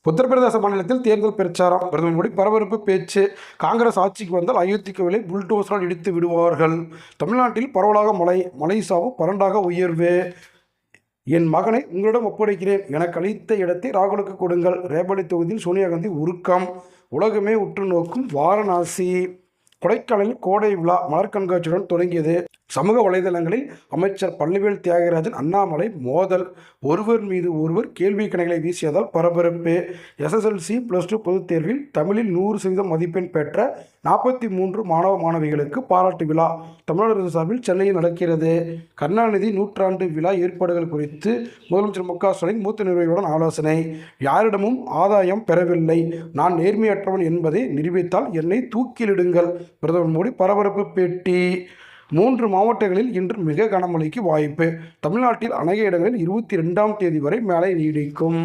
உத்தரப்பிரதேச மாநிலத்தில் தேர்தல் பிரச்சாரம். பிரதமர் மோடி பரபரப்பு பேச்சு. காங்கிரஸ் ஆட்சிக்கு வந்தால் அயோத்தி கோவிலை புல்டோசரால் இடித்து விடுவார்கள். தமிழ்நாட்டில் பரவலாக மழை சாவு 12ஆக உயர்வு. என் மகனை உங்களிடம் ஒப்படைக்கிறேன். எனக்கு அளித்த இடத்தை ராகுலுக்கு கொடுங்கள். ரேபரேலி தொகுதியில் சோனியா காந்தி உருக்கம். உலகமே உற்று நோக்கும் வாரணாசி. கொடைக்கானலில் கோடை விழா மலர் கண்காட்சியுடன் தொடங்கியது. சமூக வலைதளங்களில் அமைச்சர் பழனிவேல் தியாகராஜன் அண்ணாமலை மோதல். ஒருவர் மீது ஒருவர் கேள்வி கணைகளை வீசியதால் பரபரப்பு. SSLC +2 பொதுத் தேர்வில் தமிழில் 100% மதிப்பெண் பெற்ற 43 மாணவ மாணவிகளுக்கு பாராட்டு விழா தமிழக அரசு சார்பில் சென்னையில் நடக்கிறது. கருணாநிதி நூற்றாண்டு விழா ஏற்பாடுகள் குறித்து முதலமைச்சர் மு.க.ஸ்டாலின் மூத்த நிர்வாகிகளுடன் ஆலோசனை. யாரிடமும் ஆதாயம் பெறவில்லை, நான் நேர்மையற்றவன் என்பதை நிரூபித்தால் என்னை தூக்கிலிடுங்கள். பிரதமர் மோடி பரபரப்பு பேட்டி. 3 மாவட்டங்களில் இன்று மிக கனமழைக்கு வாய்ப்பு. தமிழ்நாட்டில் அநேக இடங்களில் 22ஆம் தேதி வரை மழை நீடிக்கும்.